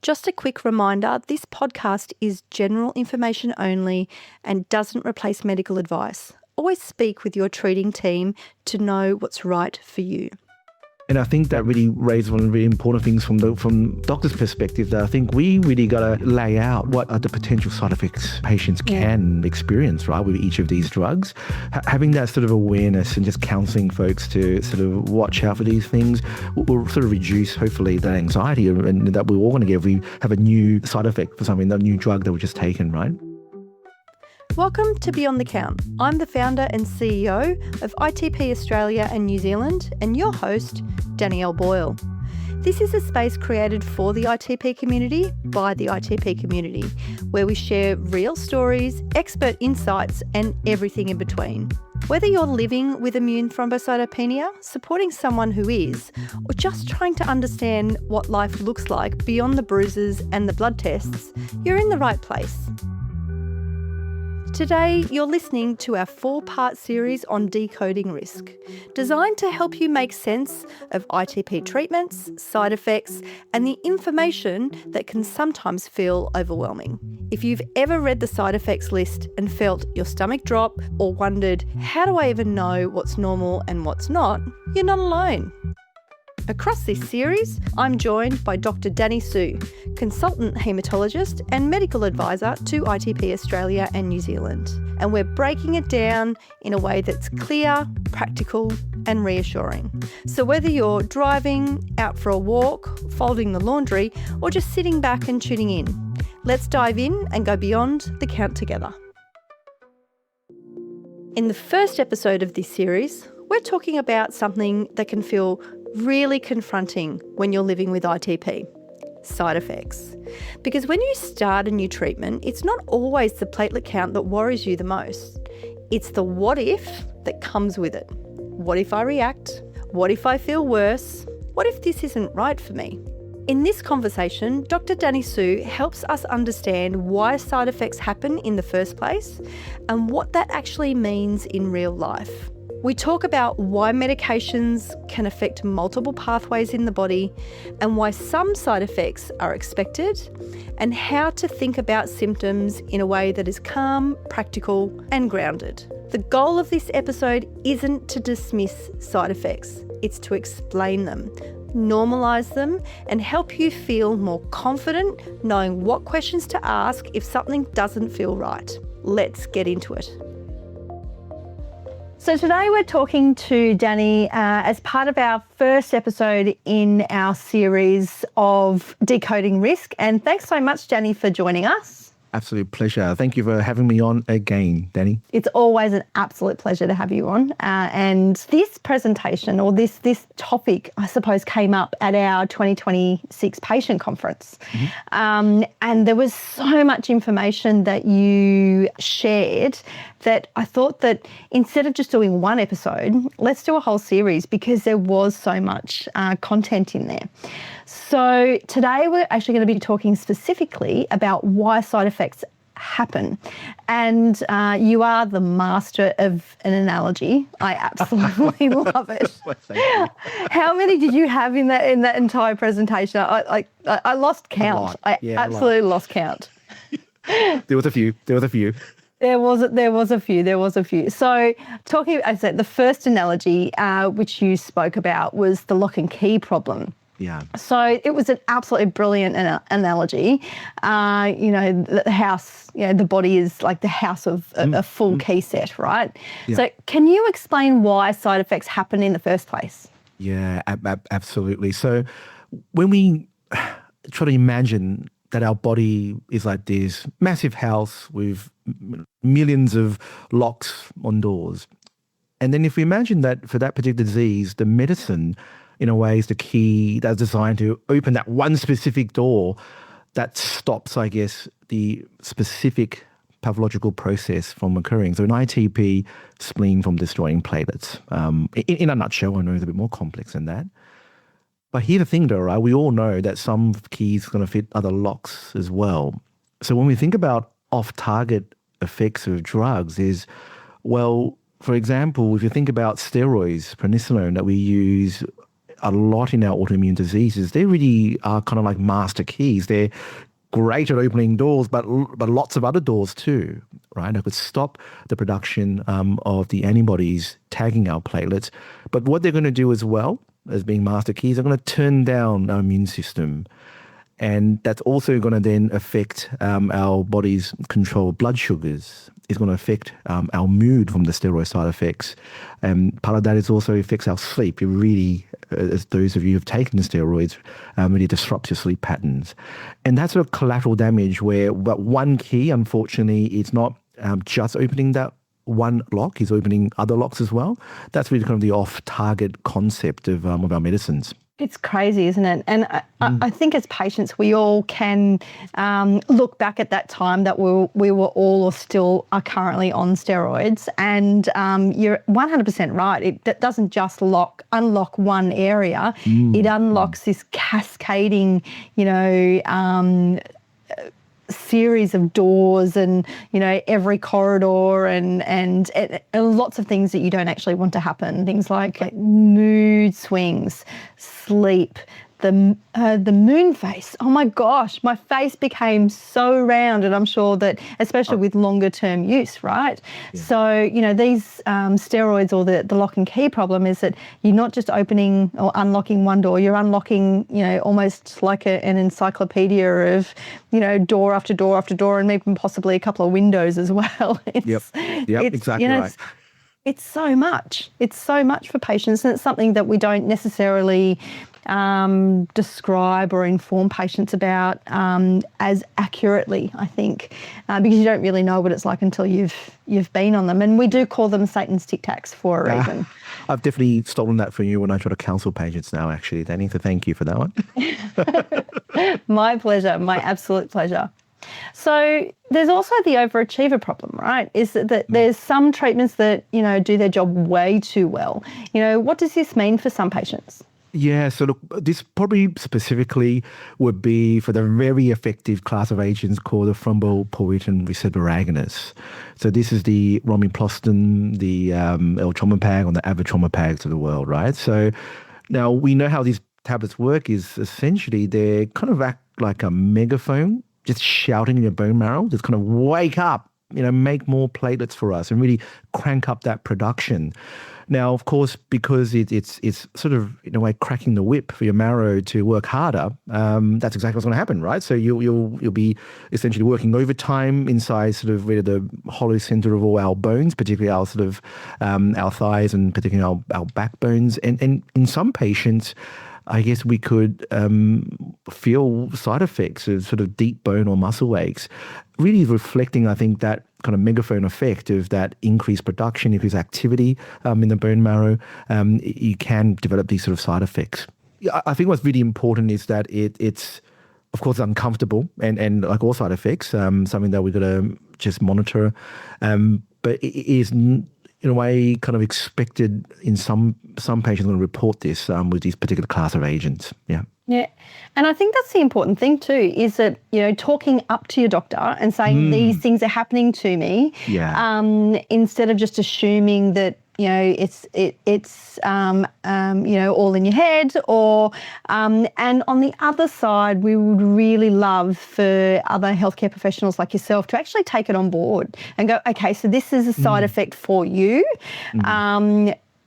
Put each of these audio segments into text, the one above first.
Just a quick reminder, this podcast is general information only and doesn't replace medical advice. Always speak with your treating team to know what's right for you. And I think that really raised one of the really important things from doctor's perspective, that I think we really got to lay out what are the potential side effects patients can experience, right, with each of these drugs. Having that sort of awareness and just counselling folks to sort of watch out for these things will sort of reduce, hopefully, that anxiety and that we're all going to get if we have a new side effect for something, that new drug that we've just taken, right? Welcome to Beyond the Count. I'm the founder and CEO of ITP Australia and New Zealand and your host, Danielle Boyle. This is a space created for the ITP community by the ITP community, where we share real stories, expert insights, and everything in between. Whether you're living with immune thrombocytopenia, supporting someone who is, or just trying to understand what life looks like beyond the bruises and the blood tests, you're in the right place. Today, you're listening to our 4-part series on Decoding Risk, designed to help you make sense of ITP treatments, side effects, and the information that can sometimes feel overwhelming. If you've ever read the side effects list and felt your stomach drop or wondered, how do I even know what's normal and what's not, you're not alone. Across this series, I'm joined by Dr Danny Hsu, consultant haematologist and medical advisor to ITP Australia and New Zealand. And we're breaking it down in a way that's clear, practical and reassuring. So whether you're driving, out for a walk, folding the laundry, or just sitting back and tuning in, let's dive in and go beyond the count together. In the first episode of this series, we're talking about something that can feel really confronting when you're living with ITP, side effects. Because when you start a new treatment, it's not always the platelet count that worries you the most. It's the what if that comes with it. What if I react? What if I feel worse? What if this isn't right for me? In this conversation, Dr Danny Hsu helps us understand why side effects happen in the first place and what that actually means in real life. We talk about why medications can affect multiple pathways in the body and why some side effects are expected, and how to think about symptoms in a way that is calm, practical and grounded. The goal of this episode isn't to dismiss side effects, it's to explain them, normalise them and help you feel more confident knowing what questions to ask if something doesn't feel right. Let's get into it. So today we're talking to Danny as part of our first episode in our series of Decoding Risk. And thanks so much, Danny, for joining us. Absolute pleasure. Thank you for having me on again, Danny. It's always an absolute pleasure to have you on. And this presentation, or this topic, I suppose, came up at our 2026 patient conference. And there was so much information that you shared that I thought that instead of just doing one episode, let's do a whole series, because there was so much content in there. So today we're actually going to be talking specifically about why side effects happen. And you are the master of an analogy. I absolutely love it. How many did you have in that entire presentation? I lost count. I absolutely lost count. There was a few. There was a few. So talking, I said the first analogy, which you spoke about, was the lock and key problem. Yeah. So it was an absolutely brilliant analogy. The house, the body is like the house of a full key set, right? Yeah. So can you explain why side effects happen in the first place? Yeah, absolutely. So when we try to imagine that our body is like this massive house with millions of locks on doors, and then if we imagine that for that particular disease, the medicine in a way is the key that's designed to open that one specific door that stops, I guess, the specific pathological process from occurring. So an ITP, spleen from destroying platelets. In a nutshell, I know it's a bit more complex than that. But here's the thing though, right? We all know that some keys are going to fit other locks as well. So when we think about off-target effects of drugs is, well, for example, if you think about steroids, prednisolone that we use a lot in our autoimmune diseases, they really are kind of like master keys. They're great at opening doors, but lots of other doors too, right? They could stop the production of the antibodies tagging our platelets. But what they're going to do as well as being master keys, they're going to turn down our immune system. And that's also going to then affect our body's control of blood sugars. It's going to affect our mood from the steroid side effects. And part of that is also affects our sleep. It really, as those of you who have taken steroids, really disrupts your sleep patterns. And that's sort of collateral damage where but one key, unfortunately, it's not just opening that one lock, is opening other locks as well. That's really kind of the off-target concept of our medicines. It's crazy, isn't it? And I think as patients, we all can look back at that time that we were all or still are currently on steroids. And you're 100% right. It doesn't just unlock one area. It unlocks this cascading, series of doors and, every corridor and lots of things that you don't actually want to happen. Things like mood swings, sleep, the moon face. Oh my gosh, my face became so round, and I'm sure that especially with longer term use, right? Yeah. So, these steroids or the lock and key problem is that you're not just opening or unlocking one door, you're unlocking, almost like an encyclopedia of, door after door after door, and even possibly a couple of windows as well. Yep, exactly right. It's so much. It's so much for patients, and it's something that we don't necessarily describe or inform patients about as accurately, I think, because you don't really know what it's like until you've been on them. And we do call them Satan's Tic Tacs for a reason. I've definitely stolen that from you when I try to counsel patients now, actually, Danny, so thank you for that one. My pleasure, my absolute pleasure. So there's also the overachiever problem, right? Is that there's some treatments that, do their job way too well. What does this mean for some patients? Yeah, so look, this probably specifically would be for the very effective class of agents called the thrombopoietin receptor agonists. So this is the romiplastin, the eltrombopag, or the avatrombopag of the world, right? So now we know how these tablets work is essentially they kind of act like a megaphone, just shouting in your bone marrow, just kind of wake up, make more platelets for us and really crank up that production. Now, of course, because it's sort of, in a way, cracking the whip for your marrow to work harder, that's exactly what's going to happen, right? So you'll be essentially working overtime inside sort of really the hollow center of all our bones, particularly our sort of our thighs and particularly our backbones. And in some patients, I guess we could feel side effects of sort of deep bone or muscle aches, really reflecting, I think, that kind of megaphone effect of that increased production, increased activity in the bone marrow. You can develop these sort of side effects. I think what's really important is that it's, of course, uncomfortable and like all side effects, something that we've got to just monitor. But it is, in a way, kind of expected in some patients going to report this with these particular class of agents. Yeah. Yeah. And I think that's the important thing too, is that, talking up to your doctor and saying these things are happening to me, instead of just assuming that, it's all in your head or, and on the other side, we would really love for other healthcare professionals like yourself to actually take it on board and go, okay, so this is a side effect for you.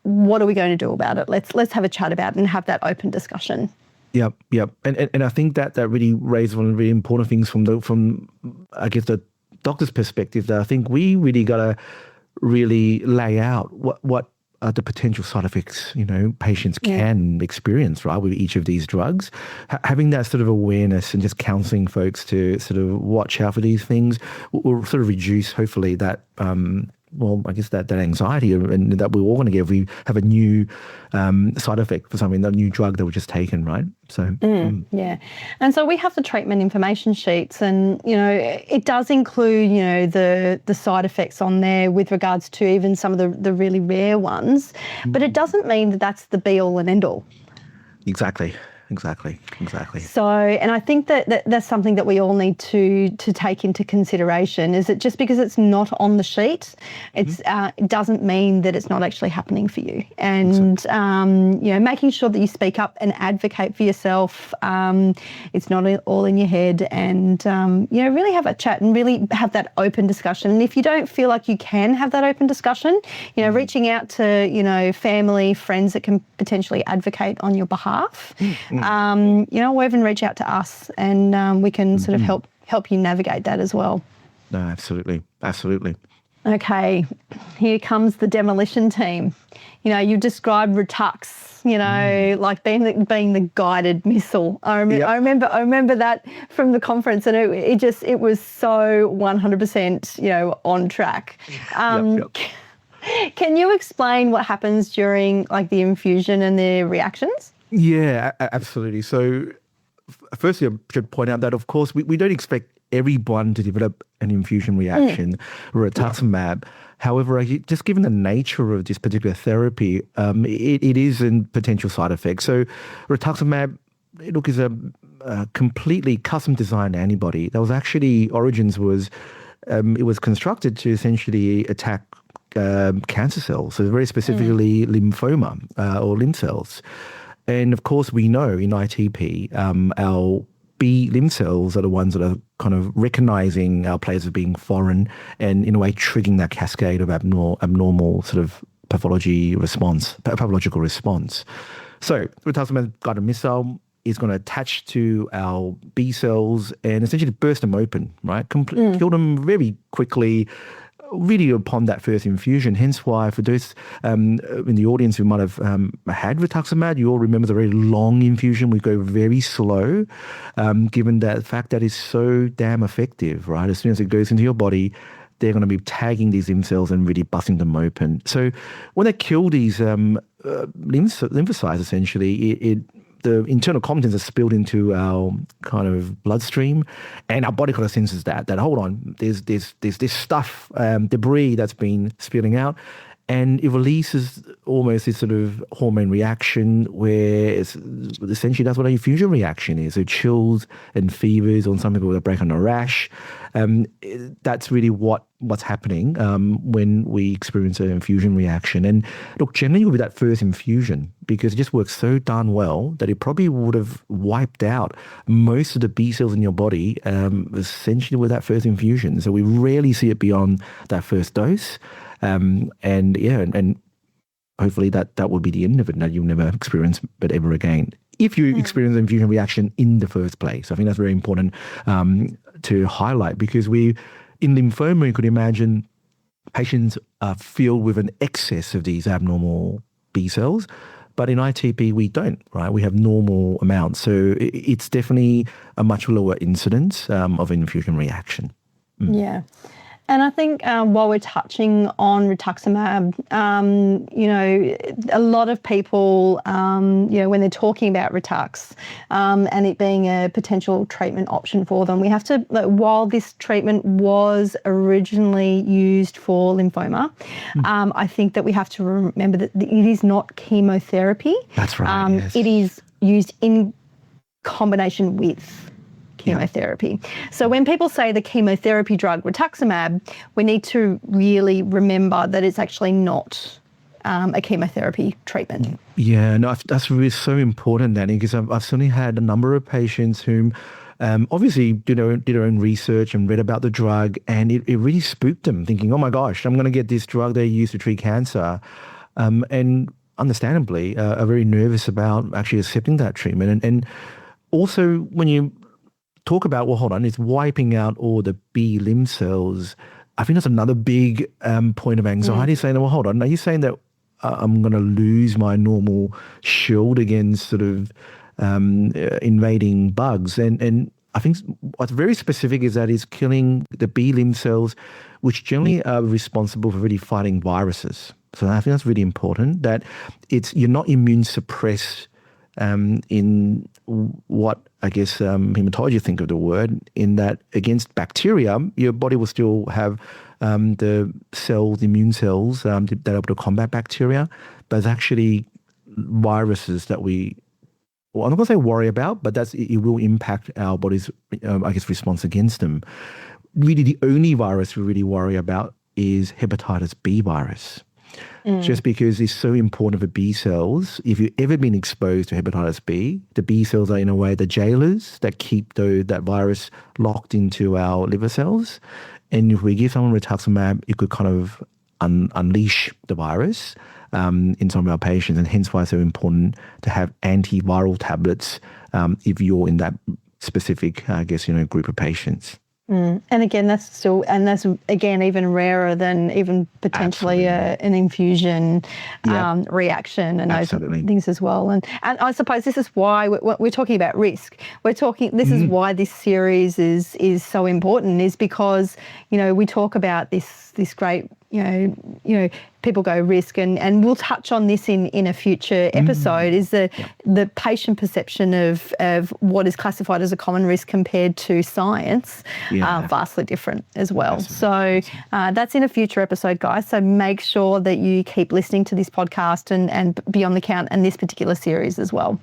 What are we going to do about it? Let's have a chat about it and have that open discussion. Yep. And I think that really raised one of the really important things from I guess the doctor's perspective, that I think we really got to really lay out what are the potential side effects, patients can experience, right, with each of these drugs. Having that sort of awareness and just counselling folks to sort of watch out for these things will sort of reduce, hopefully, that I guess that anxiety and that we're all going to get if we have a new side effect for something, that new drug that we've just taken, right? So yeah, and so we have the treatment information sheets, and it does include the side effects on there with regards to even some of the really rare ones, but it doesn't mean that that's the be all and end all. Exactly. exactly. So, and I think that's something that we all need to take into consideration, is that just because it's not on the sheet, it doesn't mean that it's not actually happening for you. And, making sure that you speak up and advocate for yourself. It's not all in your head, and, really have a chat and really have that open discussion. And if you don't feel like you can have that open discussion, reaching out to, family, friends that can potentially advocate on your behalf. Or even reach out to us, and we can sort of help you navigate that as well. No, absolutely. Okay, here comes the demolition team. You described Retux, like being the guided missile. I remember that from the conference, and it was so 100%, on track. Can you explain what happens during like the infusion and the reactions? Yeah, absolutely. So firstly, I should point out that, of course, we don't expect everyone to develop an infusion reaction, rituximab. However, just given the nature of this particular therapy, it is a potential side effect. So rituximab, is a completely custom-designed antibody. That was actually, origins was, it was constructed to essentially attack cancer cells, so very specifically lymphoma or lymph cells. And of course, we know in ITP, our B lymph cells are the ones that are kind of recognizing our players as being foreign and in a way triggering that cascade of abnormal sort of pathological response. So rituximab got a missile, is going to attach to our B cells and essentially burst them open, right? Kill them very quickly, really upon that first infusion. Hence why, for those in the audience who might have had rituximab, you all remember the very long infusion. We go very slow, given that fact that it's so damn effective, right? As soon as it goes into your body, they're going to be tagging these lymph cells and really busting them open. So when they kill these lymphocytes, essentially, the internal contents are spilled into our kind of bloodstream, and our body kind of senses that hold on, there's this stuff, debris that's been spilling out, and it releases almost this sort of hormone reaction where essentially that's what an infusion reaction is. So chills and fevers, on some people that break on a rash. That's really what's happening when we experience an infusion reaction. And look, generally with that first infusion, because it just works so darn well that it probably would have wiped out most of the B cells in your body essentially with that first infusion. So we rarely see it beyond that first dose. And hopefully that will be the end of it, and that you'll never experience it ever again, if you experience an infusion reaction in the first place. I think that's very important to highlight, because in lymphoma, you could imagine patients are filled with an excess of these abnormal B cells, but in ITP we don't, right? We have normal amounts, so it's definitely a much lower incidence of infusion reaction. Yeah. And I think while we're touching on rituximab, a lot of people, when they're talking about Ritux and it being a potential treatment option for them, we have to, while this treatment was originally used for lymphoma, I think that we have to remember that it is not chemotherapy. That's right. Yes. It is used in combination with chemotherapy. So when people say the chemotherapy drug rituximab, we need to really remember that it's actually not a chemotherapy treatment. Yeah, no, that's really so important, Danny, because I've certainly had a number of patients whom obviously did their own research and read about the drug, and it really spooked them, thinking, oh my gosh, I'm going to get this drug they use to treat cancer. And understandably, are very nervous about actually accepting that treatment. And also when you talk about, well, hold on, it's wiping out all the B lymph cells. I think that's another big point of anxiety, saying, well, hold on, are you saying that I'm going to lose my normal shield against sort of invading bugs? And I think what's very specific is that it's killing the B lymph cells, which generally are responsible for really fighting viruses. So I think that's really important, that you're not immune suppressed in what I guess haematologists think of the word, in that against bacteria, your body will still have the cells, the immune cells that are able to combat bacteria, but it's actually viruses that we well, I'm not going to say worry about, but it will impact our body's, response against them. Really, the only virus we really worry about is hepatitis B virus. Just because it's so important for B cells. If you've ever been exposed to hepatitis B, the B cells are in a way the jailers that keep that virus locked into our liver cells. And if we give someone rituximab, it could kind of unleash the virus in some of our patients, and hence why it's so important to have antiviral tablets if you're in that specific, group of patients. And again, that's even rarer than even potentially an infusion reaction and those things as well. And I suppose this is why we're talking about risk. This is why this series is so important, is because, we talk about this great, people go risk, and we'll touch on this in a future episode, is the patient perception of what is classified as a common risk compared to science, vastly different as well. Absolutely. So that's in a future episode, guys. So make sure that you keep listening to this podcast and Beyond the Count and this particular series as well.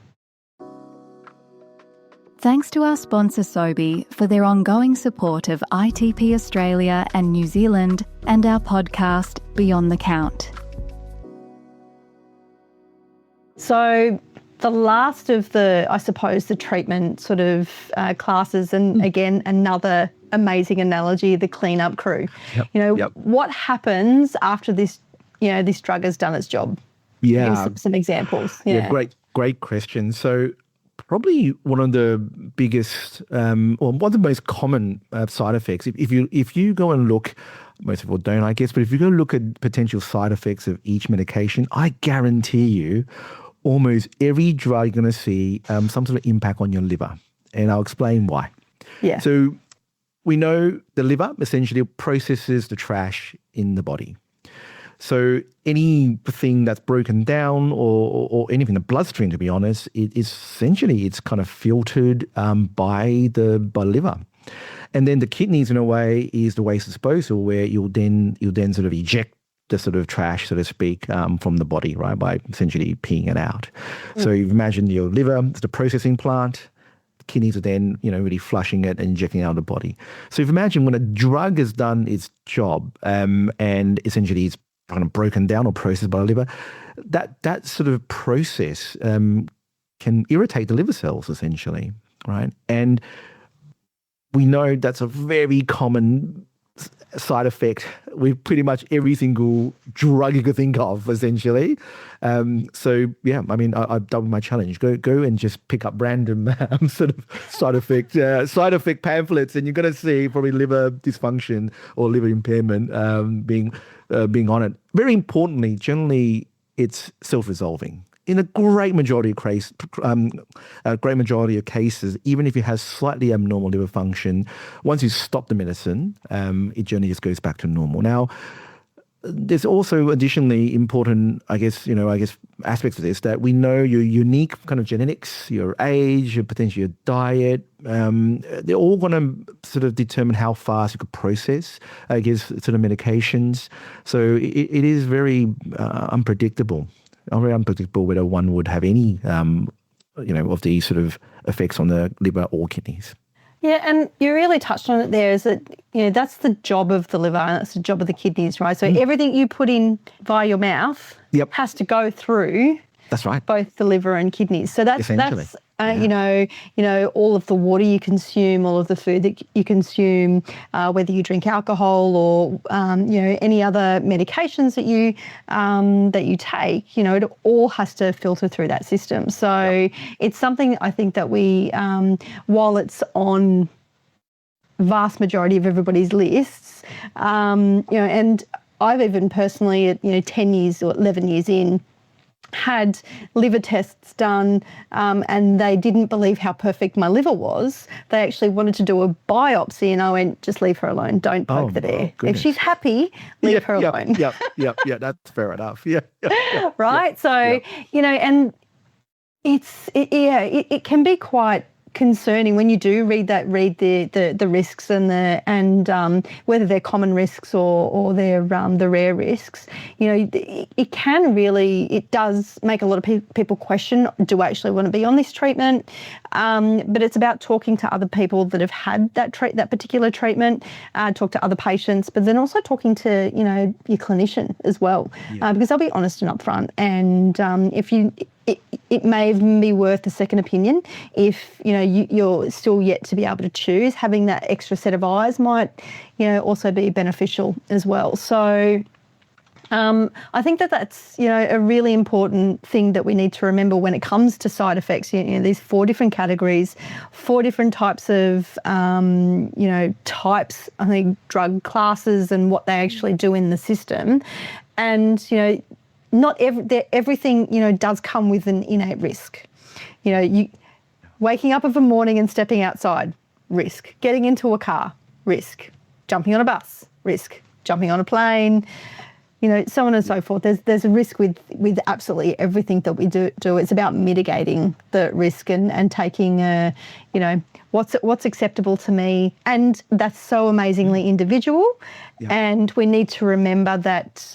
Thanks to our sponsor Sobi for their ongoing support of ITP Australia and New Zealand and our podcast Beyond the Count. So the last of the treatment sort of classes, and again, another amazing analogy, the cleanup crew. What happens after this drug has done its job? Yeah. Give some examples. Yeah, great question. So probably one of the biggest, or one of the most common side effects, if you go and look, most people don't, I guess, but if you go look at potential side effects of each medication, I guarantee you almost every drug you're going to see some sort of impact on your liver. And I'll explain why. Yeah. So we know the liver essentially processes the trash in the body. So anything that's broken down or anything in the bloodstream, to be honest, it's kind of filtered by the liver. And then the kidneys, in a way, is the waste disposal, where you'll then sort of eject the sort of trash, so to speak, from the body, right, by essentially peeing it out. So you imagine your liver is the processing plant. The kidneys are then, really flushing it and injecting it out of the body. So if you imagine when a drug has done its job and essentially it's kind of broken down or processed by the liver, that sort of process can irritate the liver cells, essentially, right? And we know that's a very common side effect with pretty much every single drug you could think of, essentially. So yeah, I mean, I've doubled my challenge. Go and just pick up random sort of side effect pamphlets, and you're going to see probably liver dysfunction or liver impairment being on it. Very importantly, generally, it's self-resolving. In a great majority of cases, even if it has slightly abnormal liver function, once you stop the medicine, it generally just goes back to normal. Now, there's also additionally important, aspects of this, that we know your unique kind of genetics, your age, potentially your diet. They're all going to sort of determine how fast you could process, sort of medications. So it is very unpredictable. Very unpredictable whether one would have any, of these sort of effects on the liver or kidneys. Yeah, and you really touched on it there, is that, that's the job of the liver and that's the job of the kidneys, right? So everything you put in via your mouth has to go through. That's right. Both the liver and kidneys. So that's all of the water you consume, all of the food that you consume, whether you drink alcohol or any other medications that you take. It all has to filter through that system. So it's something I think that we, while it's on vast majority of everybody's lists, and I've even personally at 10 years or 11 years in, had liver tests done and they didn't believe how perfect my liver was. They actually wanted to do a biopsy, and I went, just leave her alone. Don't poke the bear. If she's happy, leave her alone. Yeah, that's fair enough. Yeah. Right? So, and it can be quite concerning when you do read the risks and whether they're common risks or they're the rare risks. It does make a lot of people question, do I actually want to be on this treatment? But it's about talking to other people that have had that particular treatment, talk to other patients, but then also talking to your clinician as well, because they'll be honest and upfront. And it may even be worth a second opinion if you're still yet to be able to choose. Having that extra set of eyes might also be beneficial as well. So I think that's a really important thing that we need to remember when it comes to side effects. There's 4 different categories, 4 different types of types, I think, drug classes and what they actually do in the system, and not everything does come with an innate risk. You waking up of a morning and stepping outside, risk. Getting into a car, risk. Jumping on a bus, risk. Jumping on a plane, so on and so forth. There's a risk with absolutely everything that we do. It's about mitigating the risk and taking what's acceptable to me, and that's so amazingly individual. Yeah. And we need to remember that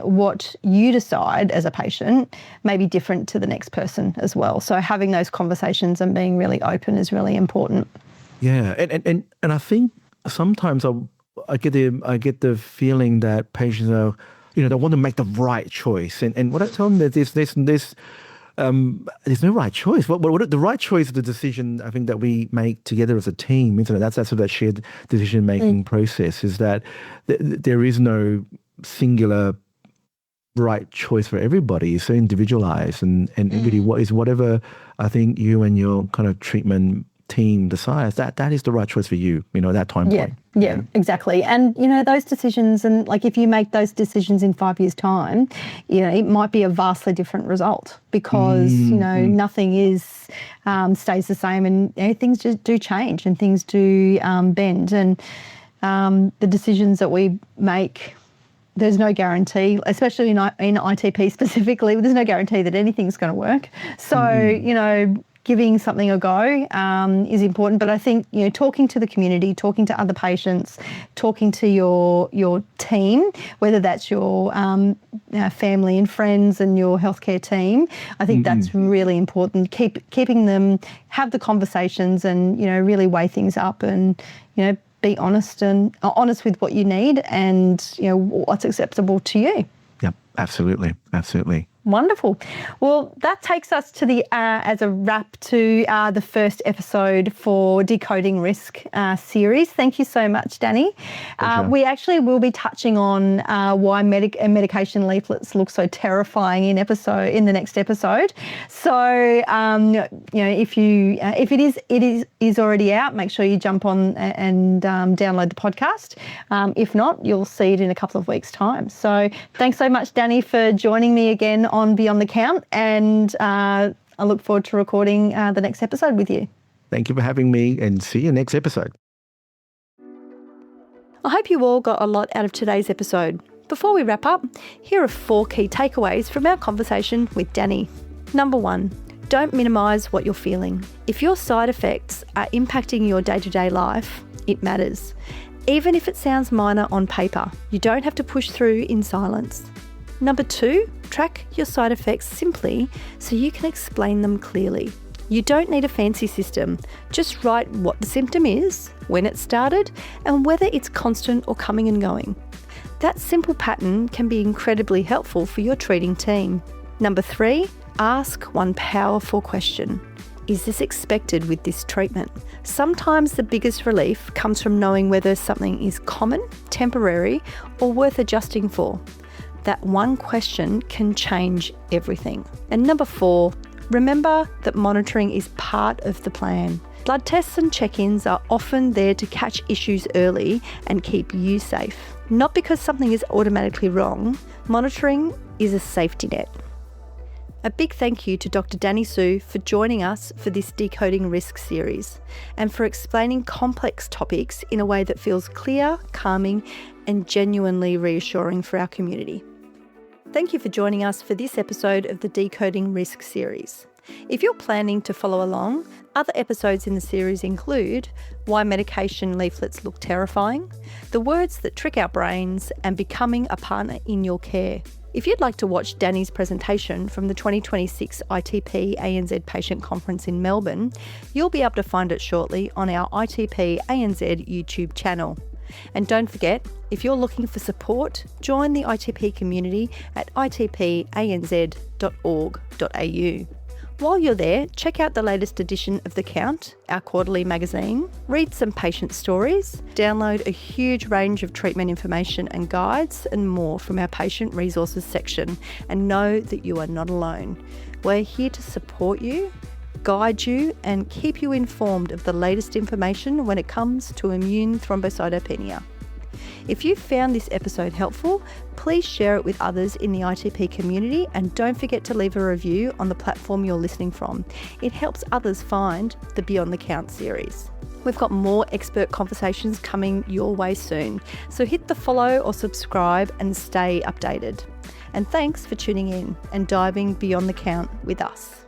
what you decide as a patient may be different to the next person as well. So having those conversations and being really open is really important. Yeah, and I think sometimes I get the feeling that patients are, they want to make the right choice, and what I tell them is there's no right choice. What the right choice is the decision, I think, that we make together as a team, isn't it? That's sort of that shared decision-making process, is that there is no singular right choice for everybody. It's so individualized, and really whatever I think you and your kind of treatment team decides, that is the right choice for you, at that time point. Yeah, exactly. And, those decisions, and like if you make those decisions in 5 years' time, it might be a vastly different result because, nothing stays the same, and things just do change and things do bend. And the decisions that we make, there's no guarantee, especially in ITP specifically, there's no guarantee that anything's going to work. So, giving something a go is important, but I think talking to the community, talking to other patients, talking to your team, whether that's your family and friends and your healthcare team, I think that's really important. Keeping them, have the conversations, and really weigh things up, and be honest with what you need and what's acceptable to you. Yep, absolutely. Wonderful. Well, that takes us to as a wrap to the first episode for Decoding Risk series. Thank you so much, Danny. We actually will be touching on why medication leaflets look so terrifying in the next episode. So, if it is already out, make sure you jump on and download the podcast. If not, you'll see it in a couple of weeks' time. So, thanks so much, Danny, for joining me again on Beyond the Count, and I look forward to recording the next episode with you. Thank you for having me, and see you next episode. I hope you all got a lot out of today's episode. Before we wrap up, here are 4 key takeaways from our conversation with Danny. Number 1, don't minimise what you're feeling. If your side effects are impacting your day-to-day life, it matters. Even if it sounds minor on paper, you don't have to push through in silence. Number 2, track your side effects simply so you can explain them clearly. You don't need a fancy system. Just write what the symptom is, when it started, and whether it's constant or coming and going. That simple pattern can be incredibly helpful for your treating team. Number 3, ask one powerful question. Is this expected with this treatment? Sometimes the biggest relief comes from knowing whether something is common, temporary, or worth adjusting for. That one question can change everything. And number 4, remember that monitoring is part of the plan. Blood tests and check-ins are often there to catch issues early and keep you safe. Not because something is automatically wrong, monitoring is a safety net. A big thank you to Dr Danny Hsu for joining us for this Decoding Risk series and for explaining complex topics in a way that feels clear, calming, and genuinely reassuring for our community. Thank you for joining us for this episode of the Decoding Risk series. If you're planning to follow along, other episodes in the series include Why Medication Leaflets Look Terrifying, The Words That Trick Our Brains, and Becoming a Partner in Your Care. If you'd like to watch Danny's presentation from the 2026 ITP ANZ Patient Conference in Melbourne, you'll be able to find it shortly on our ITP ANZ YouTube channel. And don't forget, if you're looking for support, join the ITP community at itpanz.org.au. While you're there, check out the latest edition of The Count, our quarterly magazine, read some patient stories, download a huge range of treatment information and guides and more from our patient resources section, and know that you are not alone. We're here to support you, guide you, and keep you informed of the latest information when it comes to immune thrombocytopenia. If you found this episode helpful, please share it with others in the ITP community, and don't forget to leave a review on the platform you're listening from. It helps others find the Beyond the Count series. We've got more expert conversations coming your way soon, so hit the follow or subscribe and stay updated. And thanks for tuning in and diving beyond the count with us.